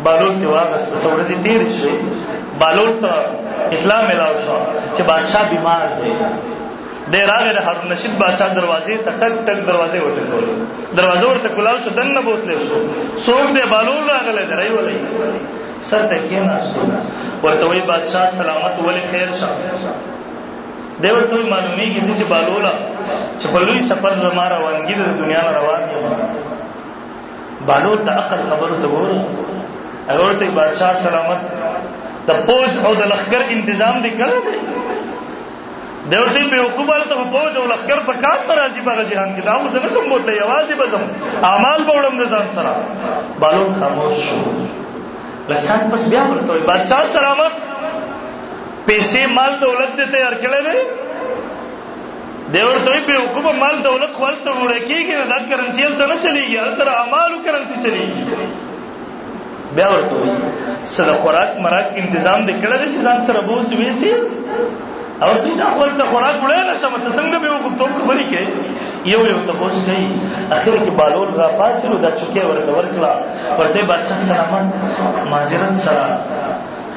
بالول ته واغسته څورځي تیر شي بالول ته اطلاع ملاو شو چې بادشاہ بیمار دی ډېر راغی د هارون رشید بادشاہ دروازې ته ټک ټک دروازې وټکول دروازه ورته کلاو شو دنه بوتلې شو څوک دی بالول راغلی دی راوړی سر ته کېناستو ورته وی بادشاہ سلامت ولی خیر شه دی ورته معلومیږي چې بالولا چې په لوی سفر زما روانګي د دنیا نه روان یم بالول ته عقل خبرو ته وره هغه ورته بادشاہ سلامت د فوج او د لښکر تنظیم دی کړی دی دیوته په حکومت ته فوج او لښکر په کار راځي په جهان کې دا اوس نه سم بوتله یوازې بزم اعمال بوړم د ځان سره بالول خاموش شو لکسان پس بیا ورته بادشاہ سلامت پیسې مال دولت دې تیار کړل دی دیورته په حکومت مال دولت خپلته وړه کېږي دا کرنسی ته نه چلیږي تر اعمالو کرنسی چلیږي بیا ورته سره خوراک مراک تنظیم دې کړل چې ځان سره بوس وېسي او ته دا خپلته خوراک وړه نه سم ته څنګه به وګورم خبرې کې یو ته بوس کوي اخر کې بالول را پاسلو دا چوکې ورته ورکړه ورته بادشاہ سلامت معذرت سره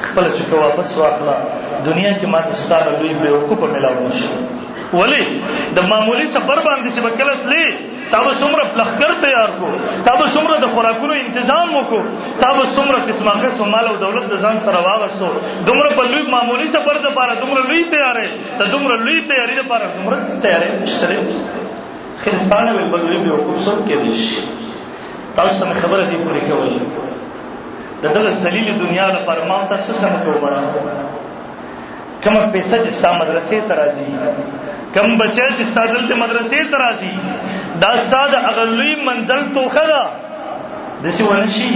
خپل چوکې واپس واخلا دنیا کې ما د ستاره لوی به وقوفه ملاو نشي ولی د معمولی سفر باندې چې وکړت لې تاسو څومره لښکر تیار کو تاسو څومره د خوراکونو تنظیم وکړو تاسو څومره قسمه قسم مال او دولت د ځان سره واغستو دومره په لوی معمولی سفر د لپاره دومره لوی تیارې ته دومره لوی تیاری لپاره دومره تیارې نشته خرستانه ول بلوي به وقوف سم کې دي تاسو ته خبره دی پوری کوي دغه ذلیل دنیا لپاره ما تاسو سم کوو کم پیسې چې ستا مدرسې ته راځي کم بچی چې ستا دلته مدرسې ته راځي دا ستا د اغلوی منزل توخه ده داسې ونه شي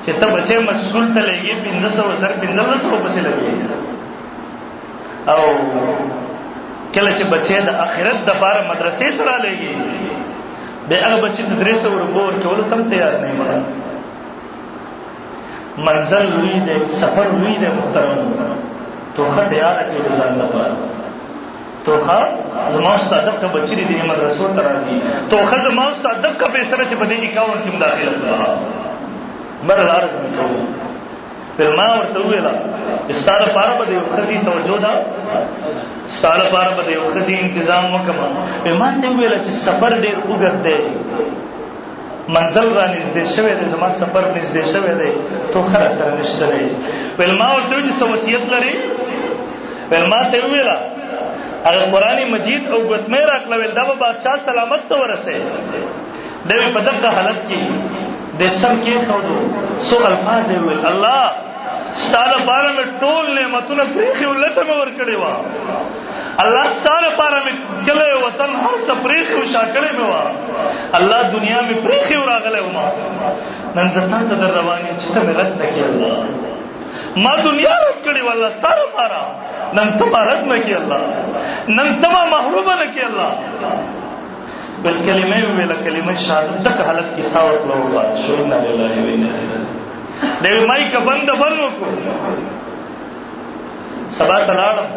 چې ته بچی مسکول ته لګې 1500 سر 1500 پسې لګې او کله چې بچی د آخرت د پاره مدرسې ته را لګې د هغه بچی د 300 روپو ورکولو تم تیار نه مړه منزل لوی دی سفر لوی دی محترم توخه تیار کړئ د ځان لپاره توخه زما استاد دغه بچی دی مدرسو ته راځي توخه زما استاد دغه په سره چې په دې 51 کې داخله کړه مرل عرض وکړو پر ما ورته ویلا استاد لپاره به یو خزي توجه ده استاد لپاره به یو خزي تنظیم وکما په ما ته ویلا چې سفر ډیر وګد دی منزل را نږدې شوی دی زما سفر نږدې شوی دی توخه سره نشته دی ول ما ورته چې وصیت لري ول ما ته ویلا هغه قرآن مجید او غتمه راکړل دا به بادشاہ سلامت ته ورسه دوی په دغه حالت کې د سم کې خورو سو الفاظ ویل الله ستاره بارے میں ټول نعمتونه پریخي ولته مې ور کړی و الله ستاره بارے میں کله وطن هر څه پریخي او شاکړې مې و الله دنیا میں پریخي وراغله و ما نن زتان ته رواني چې ته ملت نکي الله ما دنیا رد کړی والله ستاره بارا نن ته رد نکي الله نن ته محروم نکي الله بل کلمه ویله کلمه شاده دغه حالت کې ساوت لوګا شو ان لله و انا الیه دیو مای کا بند وکړو سبا تلاړم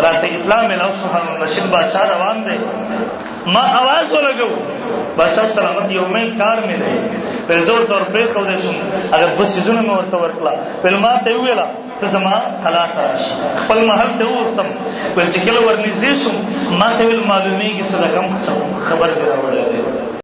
راته اطلاع ملاو شو هارون رشید بادشاہ روان دی ما आवाज ولګو بادشاہ سلامت یو مې کار مې دی په زور تور په خو دې شم اگر بس سيزونه مې ورته ورکړه په ما ته ویلا ته زما کلا تراش خپل محل ته وختم ول چې کله ورنږدې شم ما ته ویل معلومیږي صدقم خبر دی راوړل